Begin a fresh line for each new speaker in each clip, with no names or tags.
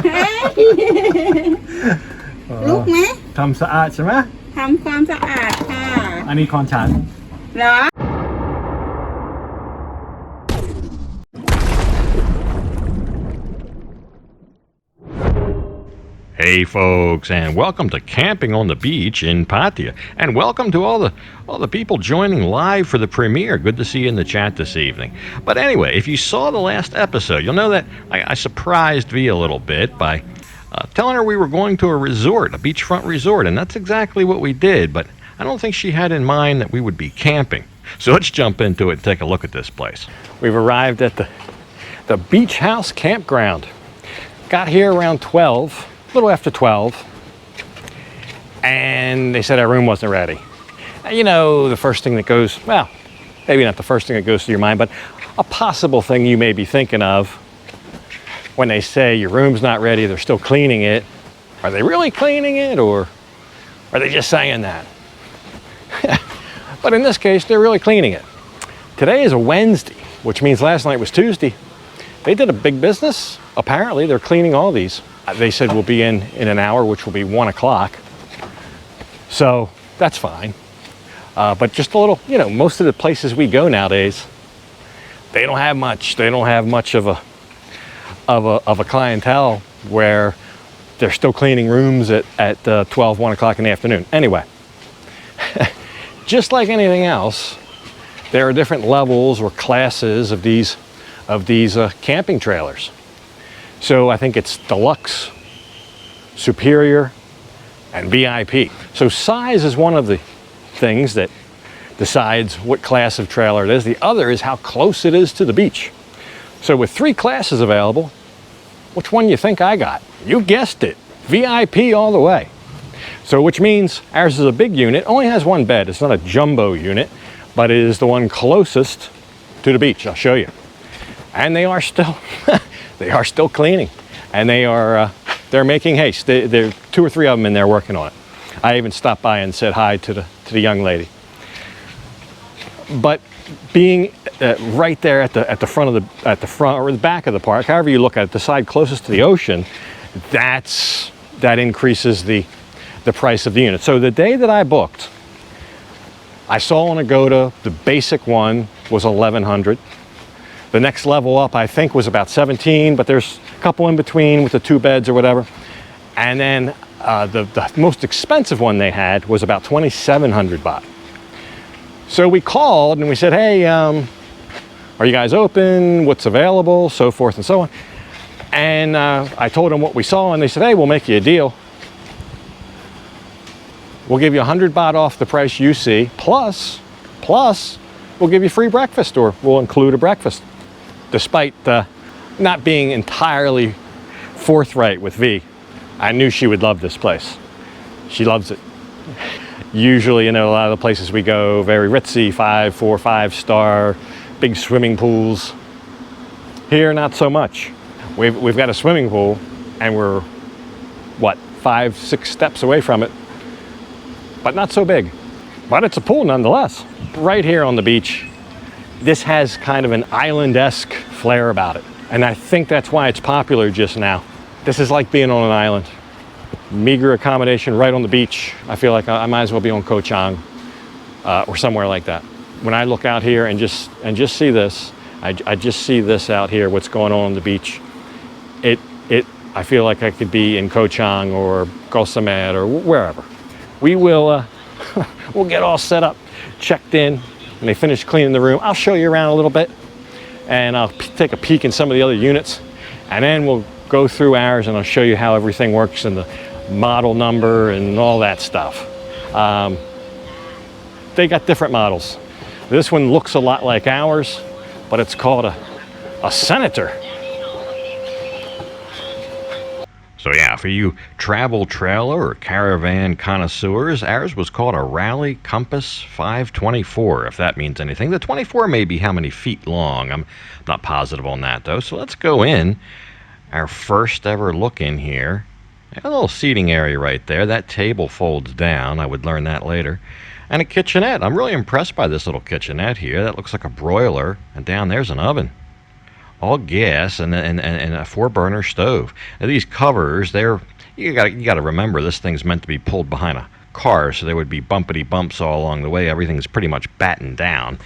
เฮ้ยลุกไหม
ทำสะอาดใช่ไหม
ทำความสะอาดค่ะ
อันนี้ของฉัน
เหรอ
Hey folks, and welcome to Camping on the Beach in Pattaya, and welcome to all the people joining live for the premiere. Good to see you in the chat this evening. But anyway, if you saw the last episode, you'll know that I surprised V a little bit by telling her we were going to a resort, a beachfront resort, and that's exactly what we did, but I don't think she had in mind that we would be camping. So let's jump into it and take a look at this place. We've arrived at the Beach House Campground. Got here around 12. A little after 12, and they said our room wasn't ready. You know, the first thing that goes, well, maybe not the first thing that goes to your mind, but a possible thing you may be thinking of when they say your room's not ready, they're still cleaning it. Are they really cleaning it, or are they just saying that? But in this case, they're really cleaning it. Today is a Wednesday, which means last night was Tuesday. They did a big business. Apparently, they're cleaning all these. They said we'll be in an hour, which will be 1 o'clock. So that's fine. But just a little, you know, most of the places we go nowadays, they don't have much. They don't have much of a clientele where they're still cleaning rooms at 12, 1 o'clock in the afternoon. Anyway, just like anything else, there are different levels or classes of these camping trailers. So I think it's deluxe, superior, and VIP. So size is one of the things that decides what class of trailer it is. The other is how close it is to the beach. So with 3 classes available, which one you think I got? You guessed it, VIP all the way. So which means ours is a big unit, only has 1 bed. It's not a jumbo unit, but it is the one closest to the beach. I'll show you. And they are still they are still cleaning, and they're making haste. There are 2 or 3 of them in there working on it. I even stopped by and said hi to the young lady. But being right there at the front or the back of the park, however you look at it, the side closest to the ocean, that increases the price of the unit. So the day that I booked, I saw on Agoda the basic one was $1,100. The next level up, I think, was about 17, but there's a couple in between with the 2 beds or whatever. And then the most expensive one they had was about 2,700 baht. So we called and we said, hey, are you guys open? What's available? So forth and so on. And I told them what we saw, and they said, hey, we'll make you a deal. We'll give you 100 baht off the price you see, plus we'll give you free breakfast, or we'll include a breakfast. Despite not being entirely forthright with V, I knew she would love this place. She loves it. Usually, you know, a lot of the places we go, very ritzy, 4, 5 star, big swimming pools. Here, not so much. We've got a swimming pool, and we're, what, 5, 6 steps away from it, but not so big. But it's a pool nonetheless. Right here on the beach, this has kind of an island-esque flair about it. And I think that's why it's popular just now. This is like being on an island. Meager accommodation right on the beach. I feel like I might as well be on Koh Chang or somewhere like that. When I look out here and just see this, I just see this out here, what's going on the beach. I feel like I could be in Koh Chang or Koh Samet or wherever. We will we'll get all set up, checked in. When they finish cleaning the room, I'll show you around a little bit, and I'll take a peek in some of the other units, and then we'll go through ours and I'll show you how everything works and the model number and all that stuff. They got different models. This one looks a lot like ours, but it's called a Senator. So yeah, for you travel trailer or caravan connoisseurs, ours was called a Rally Compass 524, if that means anything. The 24 may be how many feet long. I'm not positive on that, though. So let's go in. Our first ever look in here. A little seating area right there. That table folds down. I would learn that later. And a kitchenette. I'm really impressed by this little kitchenette here. That looks like a broiler. And down there's an oven. all gas, and a 4-burner stove. Now, these covers, you got to remember, this thing's meant to be pulled behind a car, so there would be bumpity bumps all along the way. Everything's pretty much battened down.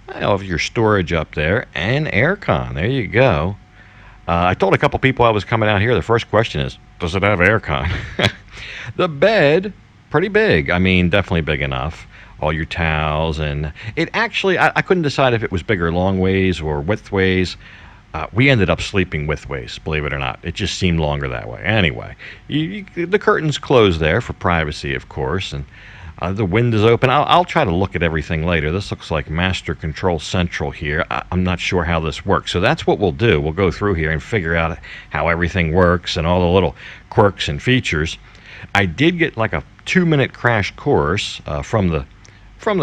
I have your storage up there, and aircon. There you go. I told a couple people I was coming out here. The first question is, does it have aircon? The bed, pretty big. I mean, definitely big enough. All your towels, and it actually, I couldn't decide if it was bigger long ways or width ways. We ended up sleeping widthways, believe it or not. It just seemed longer that way. Anyway, the curtain's closed there for privacy, of course, and the wind is open. I'll try to look at everything later. This looks like Master Control Central here. I'm not sure how this works. So that's what we'll do. We'll go through here and figure out how everything works and all the little quirks and features. I did get like a 2-minute crash course from the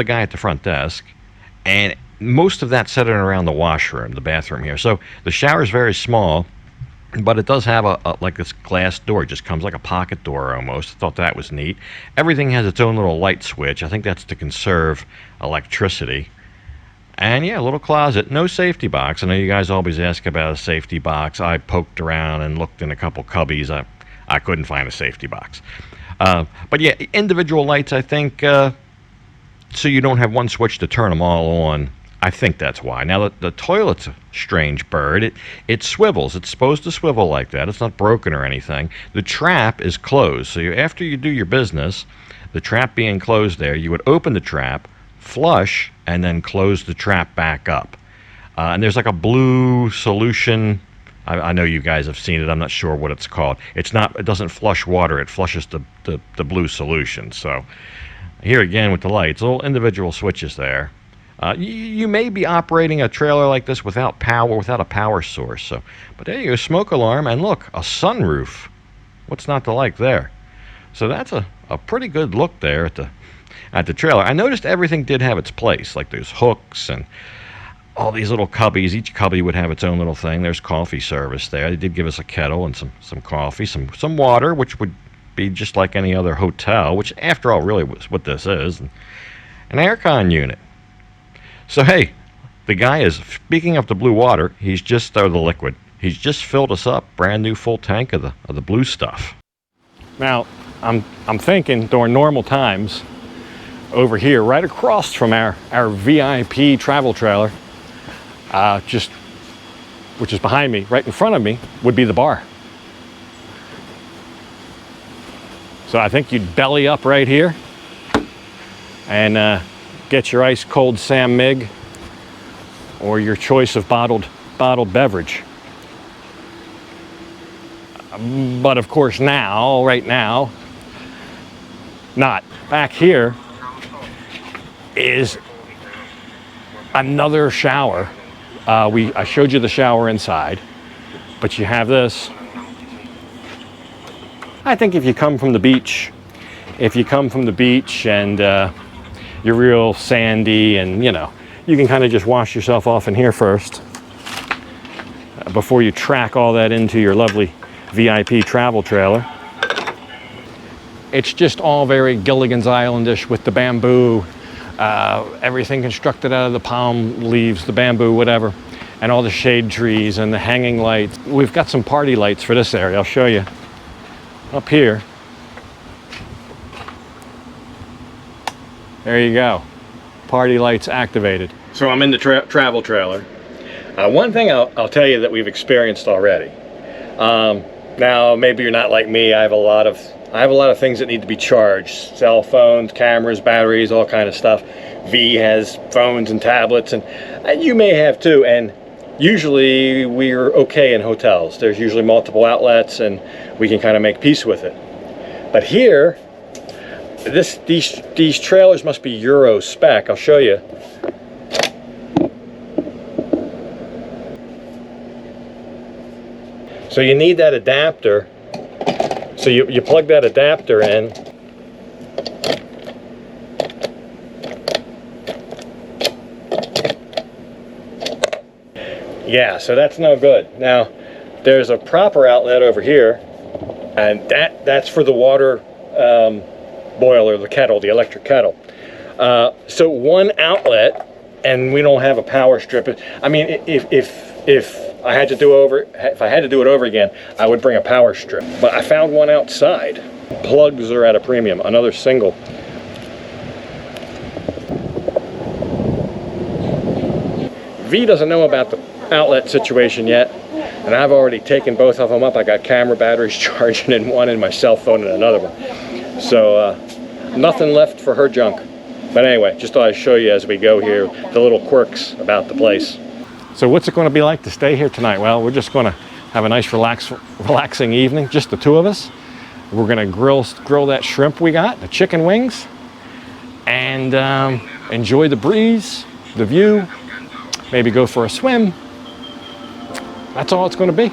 guy at the front desk, and most of that centered around the washroom, the bathroom here. So the shower is very small, but it does have a like this glass door. It just comes like a pocket door almost. I thought that was neat. Everything has its own little light switch. I think that's to conserve electricity. And yeah, a little closet. No safety box. I know you guys always ask about a safety box. I poked around and looked in a couple cubbies. I couldn't find a safety box. But yeah, individual lights, I think, so you don't have one switch to turn them all on. I think that's why. Now, the toilet's a strange bird. It swivels. It's supposed to swivel like that. It's not broken or anything. The trap is closed. So after you do your business, the trap being closed there, you would open the trap, flush, and then close the trap back up. And there's like a blue solution. I know you guys have seen it. I'm not sure what it's called. It doesn't flush water. It flushes the blue solution. So here again with the lights, little individual switches there. You may be operating a trailer like this without a power source. So, but there you go, smoke alarm, and look, a sunroof. What's not to like there? So that's a pretty good look there at the trailer. I noticed everything did have its place, like those hooks and all these little cubbies. Each cubby would have its own little thing. There's coffee service there. They did give us a kettle and some coffee, some water, which would be just like any other hotel, which after all really was what this is. And an aircon unit. So hey, the guy is, speaking of the blue water, the liquid, he's just filled us up, brand new full tank of the blue stuff. Now, I'm thinking during normal times, over here, right across from our VIP travel trailer, which is behind me, right in front of me, would be the bar. So I think you'd belly up right here and get your ice cold Sam Mig or your choice of bottled beverage. But of course right now, not. Back here is another shower. I showed you the shower inside, but you have this. I think if you come from the beach and you're real sandy, and you can kind of just wash yourself off in here first before you track all that into your lovely VIP travel trailer. It's just all very Gilligan's Islandish with the bamboo, everything constructed out of the palm leaves, the bamboo, whatever, and all the shade trees and the hanging lights. We've got some party lights for this area. I'll show you up here. There you go. Party lights activated. So I'm in the travel trailer. One thing I'll tell you that we've experienced already. Now maybe you're not like me. I have a lot of things that need to be charged. Cell phones, cameras, batteries, all kind of stuff. V has phones and tablets, and you may have too. And usually we're okay in hotels. There's usually multiple outlets, and we can kind of make peace with it. But here, these trailers must be Euro spec. I'll show you. So you need that adapter. So you plug that adapter in. Yeah, so that's no good. Now, there's a proper outlet over here, and that's for the water boiler, the kettle, the electric kettle. So one outlet, and we don't have a power strip. I mean, if I had to do if I had to do it over again, I would bring a power strip. But I found one outside. Plugs are at a premium, another single. V doesn't know about the outlet situation yet, and I've already taken both of them up. I got camera batteries charging in one and my cell phone in another one. So nothing left for her junk. But anyway, just thought I'd show you as we go here the little quirks about the place. So what's it going to be like to stay here tonight? Well, we're just going to have a nice relaxing evening, just the two of us. We're going to grill that shrimp we got, the chicken wings, and enjoy the breeze, the view, maybe go for a swim. That's all it's going to be.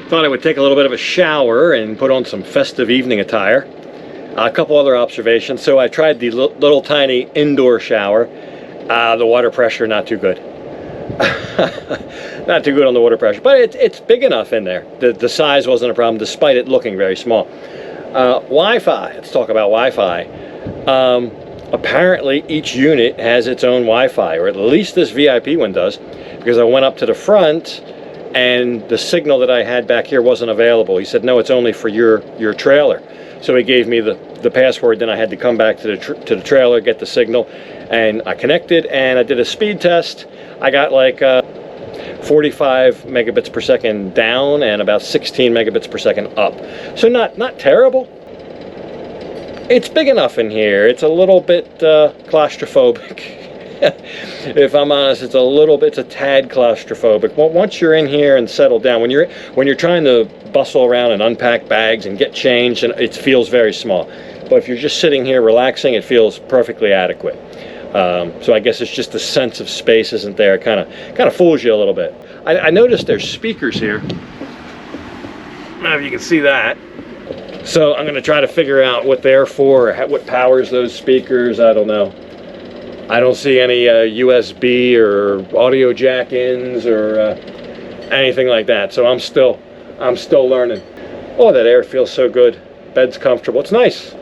Thought I would take a little bit of a shower and put on some festive evening attire. A couple other observations. So I tried the little tiny indoor shower. The water pressure, not too good. Not too good on the water pressure, but it's big enough in there. The size wasn't a problem, despite it looking very small. Wi-Fi, let's talk about Wi-Fi. Apparently each unit has its own Wi-Fi, or at least this VIP one does, because I went up to the front and the signal that I had back here wasn't available. He said, no, it's only for your trailer. So he gave me the password, then I had to come back to the trailer, get the signal, and I connected and I did a speed test. I got like 45 megabits per second down and about 16 megabits per second up. So not terrible. It's big enough in here. It's a little bit claustrophobic. If I'm honest, it's a tad claustrophobic. Once you're in here and settled down, when you're trying to bustle around and unpack bags and get changed, and it feels very small. But if you're just sitting here relaxing, it feels perfectly adequate. So I guess it's just the sense of space isn't there. It kind of fools you a little bit. I noticed there's speakers here. I don't know if you can see that. So I'm going to try to figure out what they're for, or what powers those speakers. I don't know. I don't see any USB or audio jack-ins or anything like that. So I'm still learning. Oh, that air feels so good. Bed's comfortable. It's nice.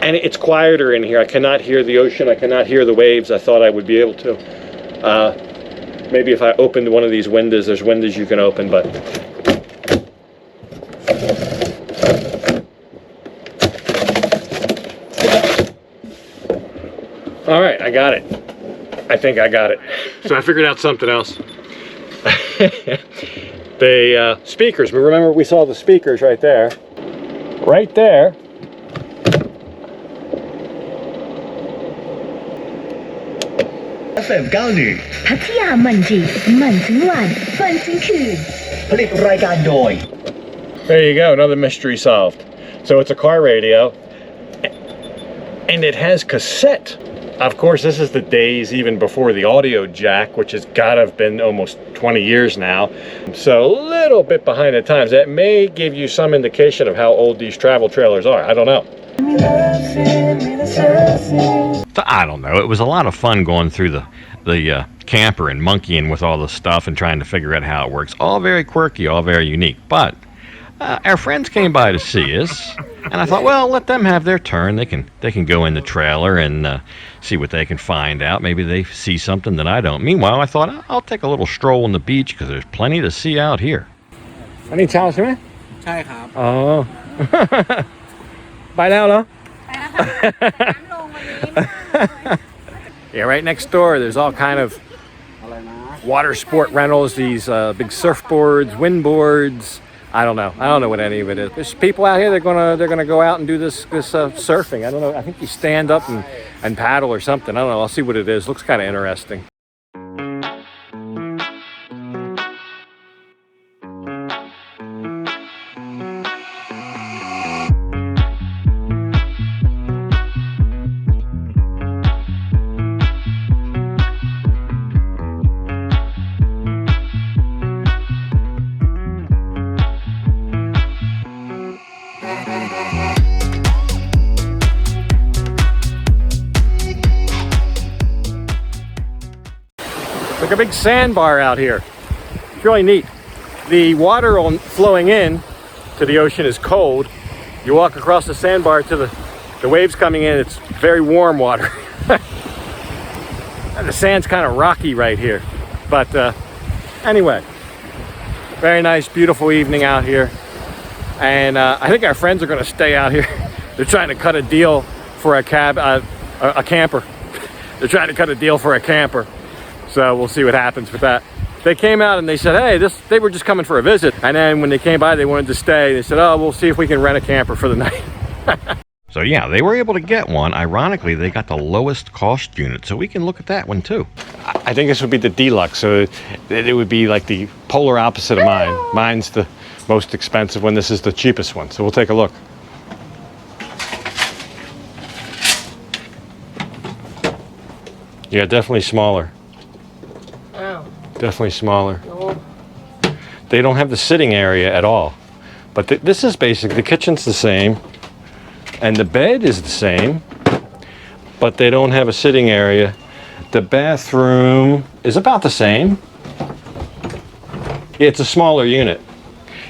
And it's quieter in here. I cannot hear the ocean. I cannot hear the waves. I thought I would be able to. Maybe if I opened one of these windows, there's windows you can open, but. All right, I got it. I think I got it. So I figured out something else. The speakers, remember we saw the speakers right there. Right there.
Pattaya มันดีมันทั้งวันฝันทั้งคืนผลิตรายการโดย
There you go, another mystery solved. So it's a car radio, and it has cassette. Of course, this is the days even before the audio jack, which has got to have been almost 20 years now. So a little bit behind the times. That may give you some indication of how old these travel trailers are. I don't know. So I don't know. It was a lot of fun going through the camper and monkeying with all the stuff and trying to figure out how it works. All very quirky, all very unique. But our friends came by to see us, and I thought, well, let them have their turn. They can go in the trailer and see what they can find out. Maybe they see something that I don't. Meanwhile, I thought I'll take a little stroll on the beach because there's plenty to see out here. Any challenge, man?
ใช่ครับ
Oh. Bye now, no? Yeah, right next door, there's all kind of water sport rentals, these big surfboards, windboards. I don't know what any of it is. There's people out here. They're gonna go out and do this surfing. I don't know. I think you stand up and paddle or something. I don't know. I'll see what it is. Looks kind of interesting. Like a big sandbar out here. It's really neat. The water flowing in to the ocean is cold. You walk across the sandbar to the waves coming in, it's very warm water. And the sand's kind of rocky right here. But anyway, very nice, beautiful evening out here. And I think our friends are going to stay out here. They're trying to cut a deal for a camper. They're trying to cut a deal for a camper. So we'll see what happens with that. They came out and they said, hey, they were just coming for a visit. And then when they came by, they wanted to stay. They said, oh, we'll see if we can rent a camper for the night. So yeah, they were able to get one. Ironically, they got the lowest cost unit. So we can look at that one too. I think this would be the deluxe. So it would be like the polar opposite of mine. Mine's the most expensive one. This is the cheapest one. So we'll take a look. Yeah, definitely smaller. Definitely smaller. They don't have the sitting area at all. But this is basic. The kitchen's the same. And the bed is the same. But they don't have a sitting area. The bathroom is about the same. It's a smaller unit.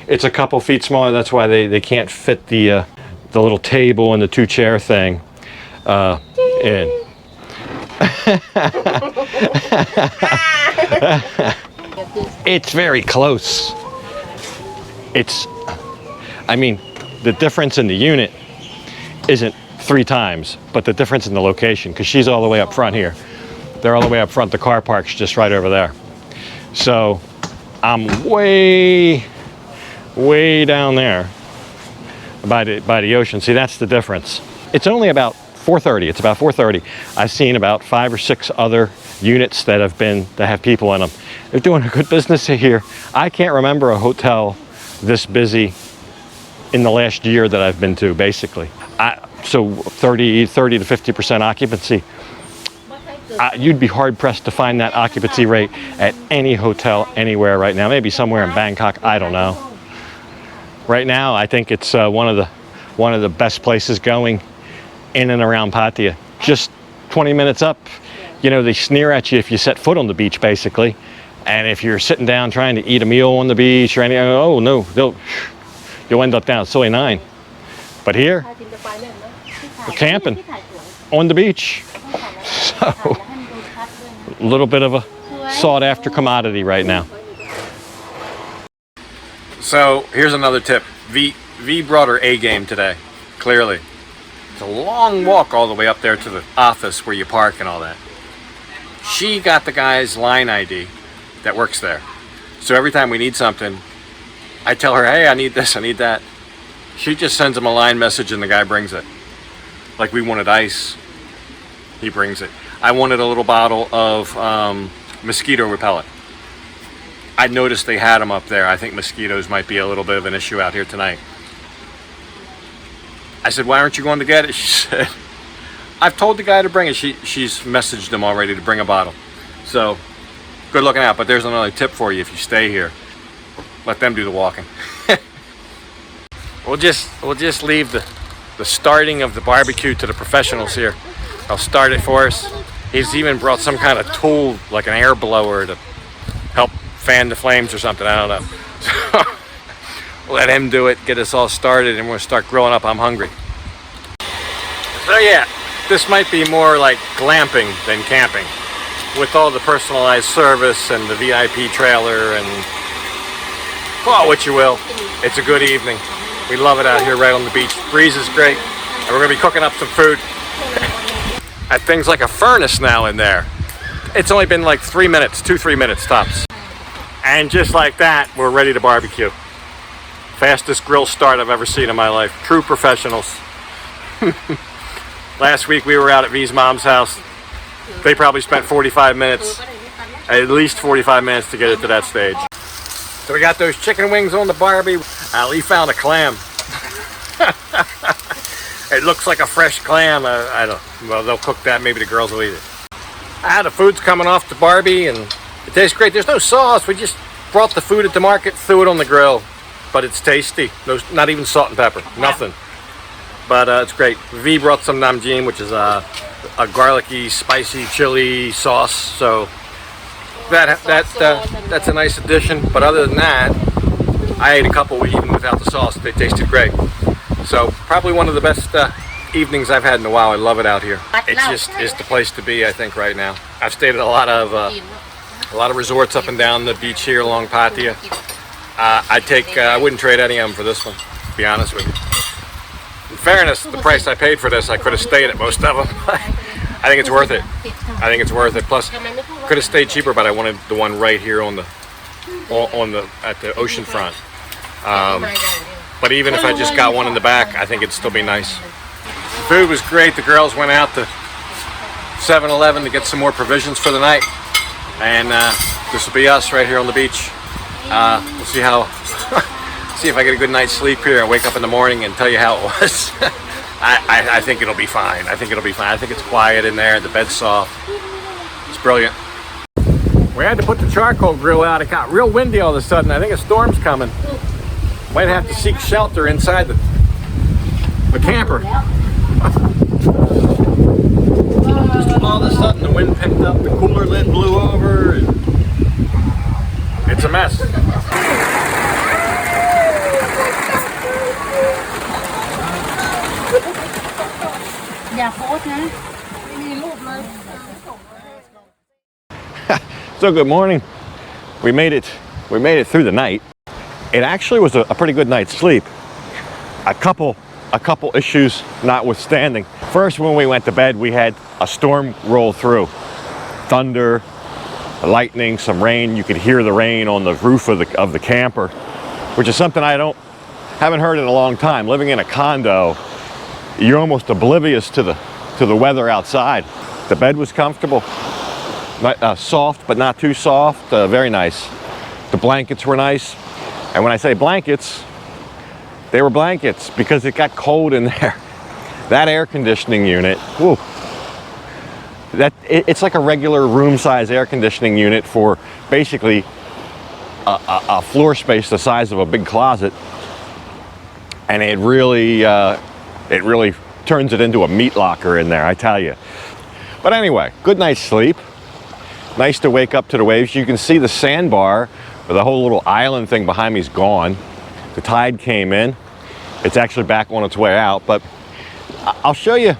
It's a couple feet smaller. That's why they can't fit the little table and the two-chair thing in. It's very close. I mean, the difference in the unit isn't 3 times, but the difference in the location, because she's all the way up front here. They're all the way up front. The car park's just right over there. So I'm way down there by the ocean. See, that's the difference. It's only about 4:30. It's about 4:30. I've seen about 5 or 6 other units that have people in them. They're doing a good business here. I can't remember a hotel this busy in the last year that I've been to, basically. So 30 to 50% occupancy. You'd be hard pressed to find that occupancy rate at any hotel anywhere right now. Maybe somewhere in Bangkok, I don't know. Right now, I think it's one of the best places going in and around Pattaya. Just 20 minutes up, you know, they sneer at you if you set foot on the beach, basically. And if you're sitting down trying to eat a meal on the beach or anything, oh no, you'll end up down at Soy 9. But here, we're camping on the beach. So, a little bit of a sought after commodity right now. So here's another tip. V brought her A game today, clearly. It's a long walk all the way up there to the office where you park and all that. She got the guy's line ID that works there. So every time we need something, I tell her, hey, I need this, I need that. She just sends him a line message and the guy brings it. Like we wanted ice, he brings it. I wanted a little bottle of mosquito repellent. I noticed they had them up there. I think mosquitoes might be a little bit of an issue out here tonight. I said, why aren't you going to get it? She said, I've told the guy to bring it. She's messaged him already to bring a bottle. So, good looking out. But there's another tip for you if you stay here. Let them do the walking. We'll just leave the starting of the barbecue to the professionals here. I'll start it for us. He's even brought some kind of tool, like an air blower, to help fan the flames or something. I don't know. So let him do it, get us all started, and we'll start grilling up. I'm hungry. So yeah, this might be more like glamping than camping, with all the personalized service and the VIP trailer and call it what you will. It's a good evening. We love it out here right on the beach. Breeze is great, and we're gonna be cooking up some food. At things like a furnace now in there. It's only been like 3 minutes, 2-3 minutes tops. And just like that, we're ready to barbecue. Fastest grill start I've ever seen in my life. True professionals. Last week we were out at V's mom's house. They probably spent 45 minutes, at least 45 minutes to get it to that stage. So we got those chicken wings on the Barbie. Ali found a clam. It looks like a fresh clam. I don't. Well, they'll cook that. Maybe the girls will eat it. The food's coming off the Barbie, and it tastes great. There's no sauce. We just brought the food at the market, threw it on the grill, but it's tasty. No, not even salt and pepper. Nothing. But it's great. V brought some namjim, which is a garlicky, spicy chili sauce. So that's a nice addition. But other than that, I ate a couple even without the sauce. They tasted great. So probably one of the best evenings I've had in a while. I love it out here. It just is the place to be, I think, right now. I've stayed at a lot of resorts up and down the beach here along Pattaya. I wouldn't trade any of them for this one, to be honest with you. In fairness, the price I paid for this, I could have stayed at most of them. I think it's worth it. I think it's worth it. Plus, could have stayed cheaper, but I wanted the one right here at the ocean front. But even if I just got one in the back, I think it'd still be nice. The food was great. The girls went out to 7-Eleven to get some more provisions for the night. And this will be us right here on the beach. We'll see see if I get a good night's sleep here and wake up in the morning and tell you how it was. I think it'll be fine. I think it'll be fine. I think it's quiet in there. The bed's soft. It's brilliant. We had to put the charcoal grill out. It got real windy all of a sudden. I think a storm's coming. Might have to seek shelter inside the camper. Just all of a sudden the wind picked up, the cooler lid blew over, and it's a mess. So good morning. We made it through the night. It actually was a pretty good night's sleep. A couple issues notwithstanding. First, when we went to bed, we had a storm roll through. Thunder, lightning, some rain. You could hear the rain on the roof of the camper, which is something I haven't heard in a long time. Living in a condo, you're almost oblivious to the weather outside. The bed was comfortable, soft but not too soft. Very nice. The blankets were nice. And when I say blankets, they were blankets because it got cold in there. That air conditioning unit, whew, it's like a regular room-size air conditioning unit for basically a floor space the size of a big closet, and it really turns it into a meat locker in there, I tell you. But anyway, good night's sleep. Nice to wake up to the waves. You can see the sandbar. The whole little island thing behind me is gone. The tide came in. It's actually back on its way out, but I'll show you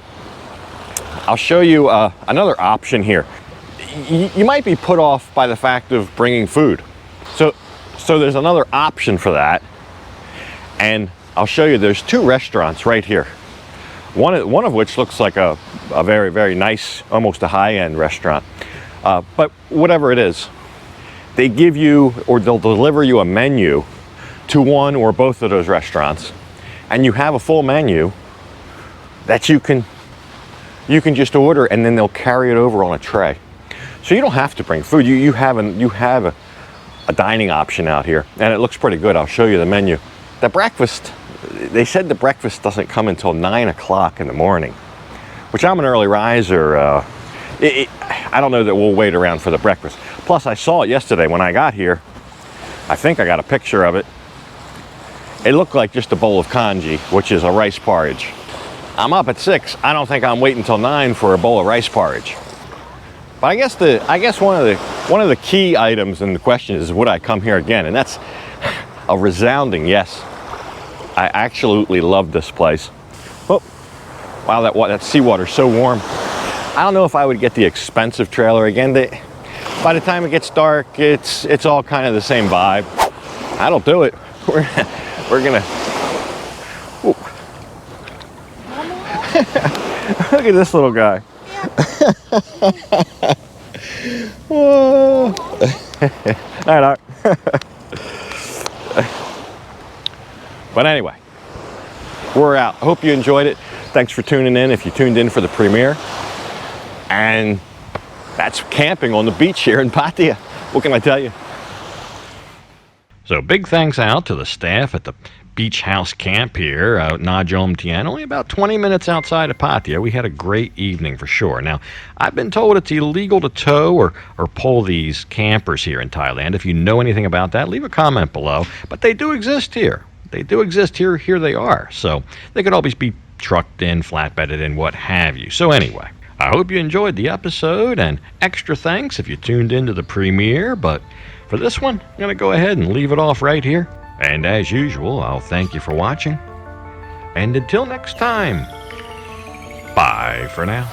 another option here. You might be put off by the fact of bringing food. So there's another option for that. And I'll show you, there's two restaurants right here. One of which looks like a very, very nice, almost a high-end restaurant. But whatever it is, they give you, or they'll deliver you a menu to one or both of those restaurants, and you have a full menu that you can just order, and then they'll carry it over on a tray. So you don't have to bring food. You have a dining option out here, and it looks pretty good. I'll show you the menu. The breakfast, they said the breakfast doesn't come until 9 o'clock in the morning, which I'm an early riser. I don't know that we'll wait around for the breakfast. Plus, I saw it yesterday when I got here. I think I got a picture of it. It looked like just a bowl of congee, which is a rice porridge. I'm up at 6. I don't think I'm waiting until 9 for a bowl of rice porridge. But I guess one of the key items in the question is, would I come here again? And that's a resounding yes. I absolutely love this place. Oh, wow, that seawater's so warm. I don't know if I would get the expensive trailer again. By the time it gets dark, it's all kind of the same vibe. That'll do it. We're gonna. Ooh. Look at this little guy. Whoa. All right. But anyway, we're out. I hope you enjoyed it. Thanks for tuning in if you tuned in for the premiere. And that's camping on the beach here in Pattaya. What can I tell you? So big thanks out to the staff at the beach house camp here out in Najom Tien, only about 20 minutes outside of Pattaya. We had a great evening for sure. Now, I've been told it's illegal to tow or pull these campers here in Thailand. If you know anything about that, leave a comment below. But they do exist here. They do exist here. Here they are. So they could always be trucked in, flatbedded in, what have you. So anyway, I hope you enjoyed the episode, and extra thanks if you tuned into the premiere. But for this one, I'm going to go ahead and leave it off right here. And as usual, I'll thank you for watching. And until next time, bye for now.